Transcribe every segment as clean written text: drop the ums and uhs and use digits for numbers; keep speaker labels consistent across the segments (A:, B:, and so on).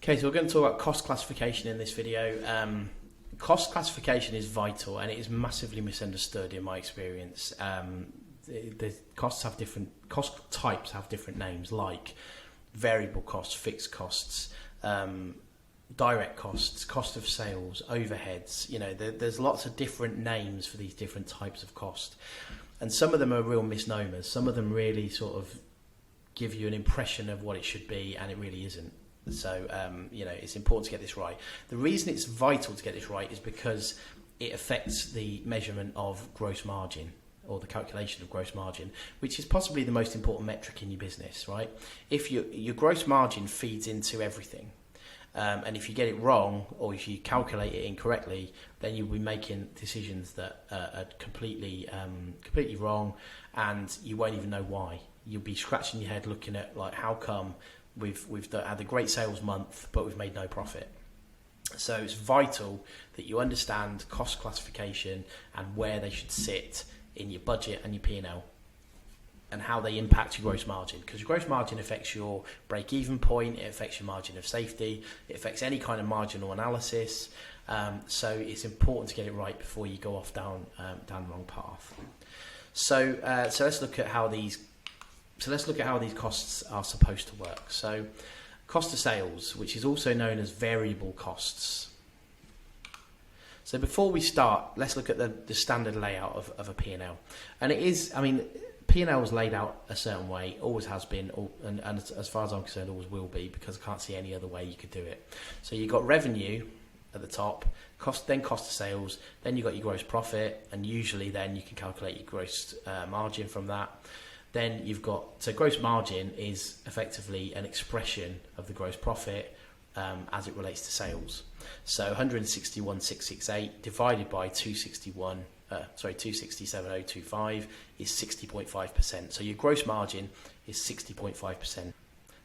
A: Okay, so we're going to talk about cost classification in this video. Cost classification is vital, and it is massively misunderstood in my experience. The cost types have different names, like variable costs, fixed costs, direct costs, cost of sales, overheads. You know, there's lots of different names for these different types of cost, and some of them are real misnomers. Some of them really sort of give you an impression of what it should be, and it really isn't. So, you know, it's important to get this right. The reason it's vital to get this right is because it affects the measurement of gross margin, or the calculation of gross margin, which is possibly the most important metric in your business, right? If your gross margin feeds into everything, and if you get it wrong, or if you calculate it incorrectly, then you'll be making decisions that are completely wrong, and you won't even know why. You'll be scratching your head looking at, like, how come we've had a great sales month, but we've made no profit. So it's vital that you understand cost classification and where they should sit in your budget and your P&L, and how they impact your gross margin, because your gross margin affects your break-even point, it affects your margin of safety, it affects any kind of marginal analysis. So it's important to get it right before you go off down the wrong path. So let's look at how these costs are supposed to work. So, cost of sales, which is also known as variable costs. So before we start, let's look at the standard layout of a P&L. And it is, I mean, P&L is laid out a certain way, always has been, and as far as I'm concerned, always will be, because I can't see any other way you could do it. So you've got revenue at the top, cost of sales, then you've got your gross profit, and usually then you can calculate your gross margin from that. Then you've got, so gross margin is effectively an expression of the gross profit as it relates to sales. So 161,668 divided by 267,025 is 60.5%. So your gross margin is 60.5%.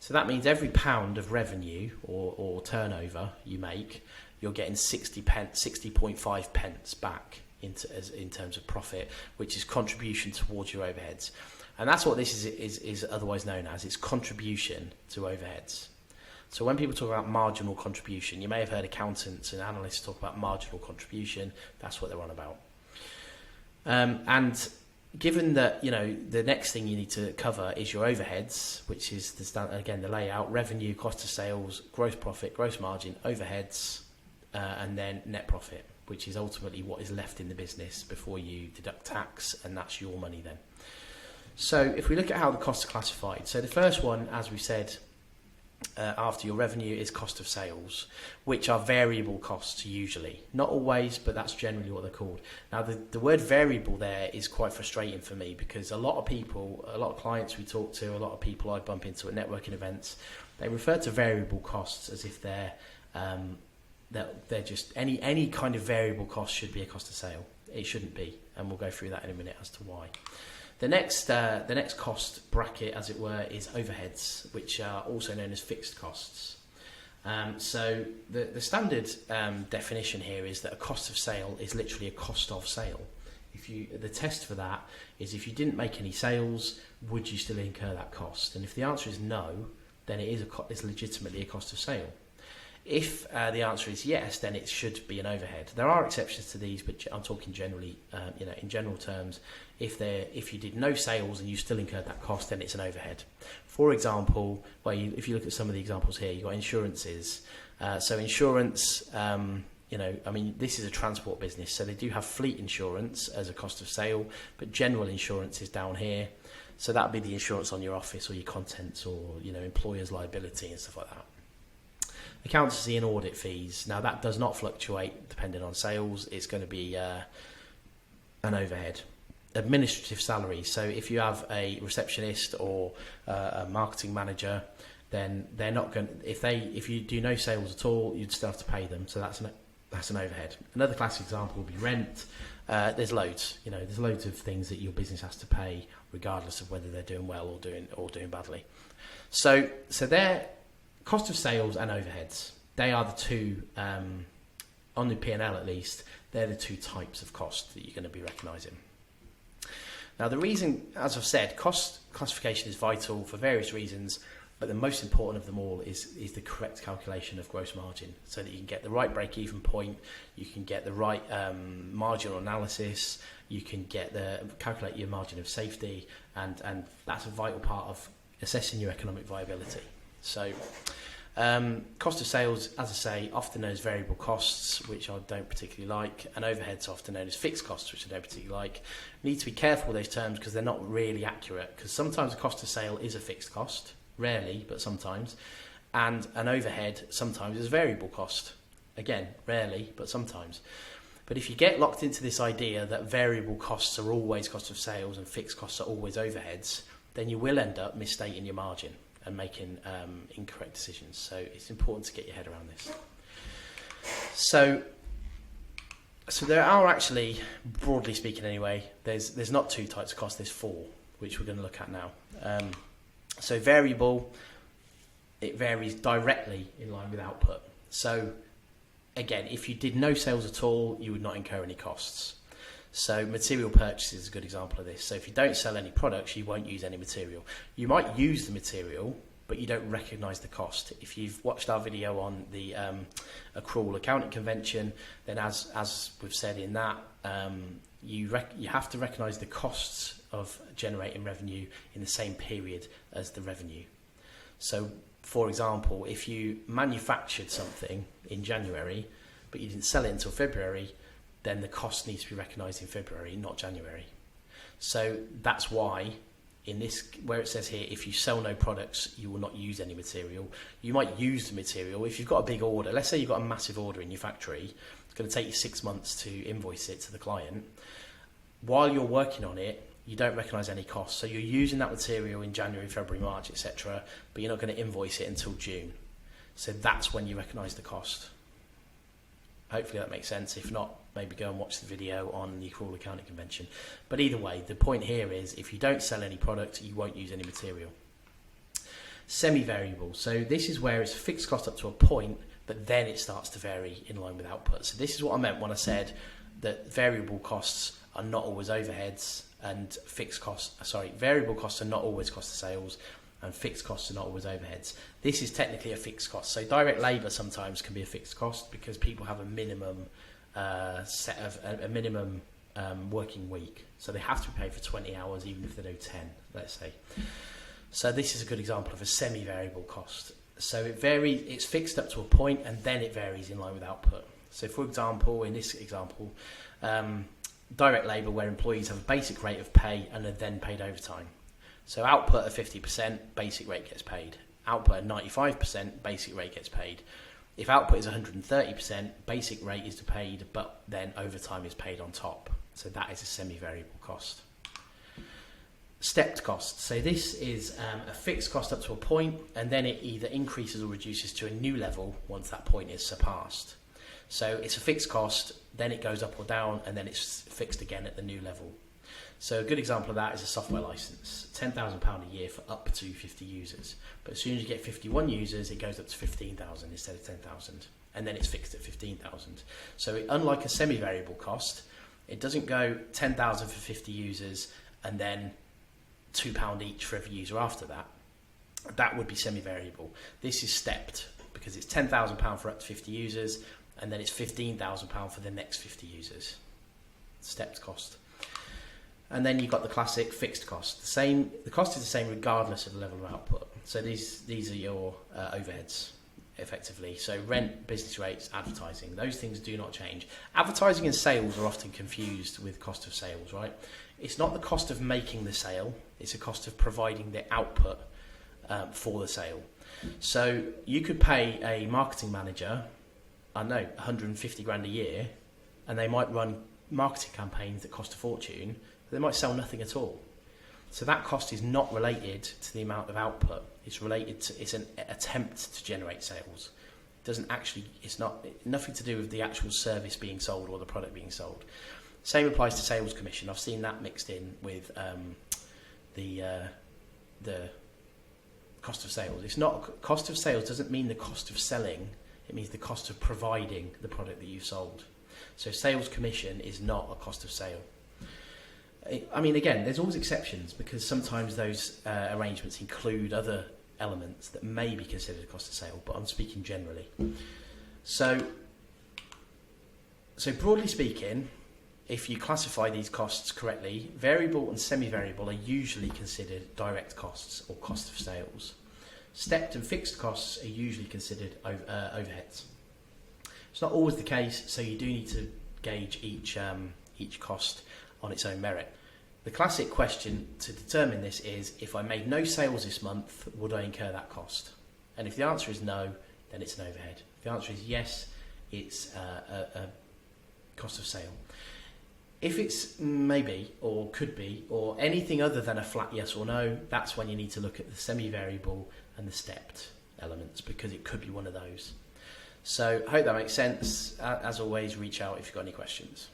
A: So that means every pound of revenue or turnover you make, you're getting 60.5 pence back in terms of profit, which is contribution towards your overheads. And that's what this is otherwise known as. It's contribution to overheads. So when people talk about marginal contribution, you may have heard accountants and analysts talk about marginal contribution. That's what they're on about. And given that, you know, the next thing you need to cover is your overheads, which is the layout: revenue, cost of sales, gross profit, gross margin, overheads, and then net profit, which is ultimately what is left in the business before you deduct tax, and that's your money then. So if we look at how the costs are classified, so the first one, as we said, after your revenue, is cost of sales, which are variable costs usually. Not always, but that's generally what they're called. Now, the word variable there is quite frustrating for me, because a lot of people, a lot of clients we talk to, a lot of people I bump into at networking events, they refer to variable costs as if they're just any kind of variable cost should be a cost of sale. It shouldn't be, and we'll go through that in a minute as to why. The next cost bracket, as it were, is overheads, which are also known as fixed costs. So the standard definition here is that a cost of sale is literally a cost of sale. The test for that is, if you didn't make any sales, would you still incur that cost? And if the answer is no, then it's legitimately a cost of sale. If the answer is yes, then it should be an overhead. There are exceptions to these, but I'm talking generally, in general terms. If you did no sales and you still incurred that cost, then it's an overhead. For example, if you look at some of the examples here, you've got insurances. So insurance, this is a transport business, so they do have fleet insurance as a cost of sale, but general insurance is down here. So that would be the insurance on your office or your contents, or, employer's liability and stuff like that. Accountancy and audit fees. Now, that does not fluctuate depending on sales. It's going to be an overhead. Administrative salaries. So if you have a receptionist or a marketing manager, then they're not going. If you do no sales at all, you'd still have to pay them. So that's an overhead. Another classic example would be rent. There's loads. There's loads of things that your business has to pay, regardless of whether they're doing well or doing badly. So they're cost of sales and overheads. They are the two, on the P&L at least, they're the two types of cost that you're going to be recognising. Now, the reason, as I've said, cost classification is vital for various reasons. But the most important of them all is the correct calculation of gross margin, so that you can get the right break-even point, you can get the right marginal analysis, you can calculate your margin of safety, and that's a vital part of assessing your economic viability. So cost of sales, as I say, often known as variable costs, which I don't particularly like, and overheads often known as fixed costs, which I don't particularly like. You need to be careful with those terms because they're not really accurate, because sometimes a cost of sale is a fixed cost, rarely, but sometimes, and an overhead sometimes is variable cost. Again, rarely, but sometimes. But if you get locked into this idea that variable costs are always cost of sales and fixed costs are always overheads, then you will end up misstating your margin and making incorrect decisions. So it's important to get your head around this. So there are actually, broadly speaking anyway, there's not 2 types of cost, there's 4, which we're going to look at now. So variable, it varies directly in line with output. So again, if you did no sales at all, you would not incur any costs. So material purchase is a good example of this. So if you don't sell any products, you won't use any material. You might use the material, but you don't recognise the cost. If you've watched our video on the accrual accounting convention, then as we've said in that, you have to recognise the costs of generating revenue in the same period as the revenue. So, for example, if you manufactured something in January, but you didn't sell it until February, then the cost needs to be recognised in February, not January. So that's why, in this, where it says here, if you sell no products, you will not use any material. You might use the material. If you've got a big order, let's say you've got a massive order in your factory, it's going to take you 6 months to invoice it to the client. While you're working on it, you don't recognise any costs. So you're using that material in January, February, March, etc., but you're not going to invoice it until June. So that's when you recognise the cost. Hopefully that makes sense. If not, maybe go and watch the video on the accrual accounting convention. But either way, the point here is if you don't sell any product, you won't use any material. Semi-variable. So this is where it's a fixed cost up to a point, but then it starts to vary in line with output. So this is what I meant when I said that variable costs are not always overheads, and variable costs are not always cost of sales, and fixed costs are not always overheads. This is technically a fixed cost. So direct labour sometimes can be a fixed cost because people have a minimum working week. So they have to be paid for 20 hours even if they do 10, let's say. So this is a good example of a semi-variable cost. So it varies, it's fixed up to a point and then it varies in line with output. So for example, in this example, direct labour where employees have a basic rate of pay and are then paid overtime. So output at 50%, basic rate gets paid. Output at 95%, basic rate gets paid. If output is 130%, basic rate is paid, but then overtime is paid on top. So that is a semi-variable cost. Stepped cost. So this is a fixed cost up to a point, and then it either increases or reduces to a new level once that point is surpassed. So it's a fixed cost, then it goes up or down, and then it's fixed again at the new level. So a good example of that is a software license, £10,000 a year for up to 50 users. But as soon as you get 51 users, it goes up to 15,000 instead of 10,000, and then it's fixed at 15,000. So unlike a semi-variable cost, it doesn't go 10,000 for 50 users and then £2 each for every user after that. That would be semi-variable. This is stepped because it's £10,000 for up to 50 users, and then it's £15,000 for the next 50 users. Stepped cost. And then you've got the classic fixed cost. The cost is the same regardless of the level of output. So these are your overheads, effectively. So rent, business rates, advertising. Those things do not change. Advertising and sales are often confused with cost of sales, right? It's not the cost of making the sale. It's a cost of providing the output for the sale. So you could pay a marketing manager, I don't know, 150 grand a year, and they might run marketing campaigns that cost a fortune. They might sell nothing at all. So that cost is not related to the amount of output. It's related to, it's an attempt to generate sales. It doesn't actually, it's not nothing to do with the actual service being sold or the product being sold. Same applies to sales commission. I've seen that mixed in with the cost of sales. It's not, cost of sales doesn't mean the cost of selling. It means the cost of providing the product that you've sold. So sales commission is not a cost of sale. I mean, again, there's always exceptions because sometimes those arrangements include other elements that may be considered a cost of sale, but I'm speaking generally. So broadly speaking, if you classify these costs correctly, variable and semi-variable are usually considered direct costs or cost of sales. Stepped and fixed costs are usually considered overheads. It's not always the case, so you do need to gauge each cost on its own merit. The classic question to determine this is, if I made no sales this month, would I incur that cost? And if the answer is no, then it's an overhead. If the answer is yes, it's a cost of sale. If it's maybe, or could be, or anything other than a flat yes or no, that's when you need to look at the semi-variable and the stepped elements, because it could be one of those. So I hope that makes sense. As always, reach out if you've got any questions.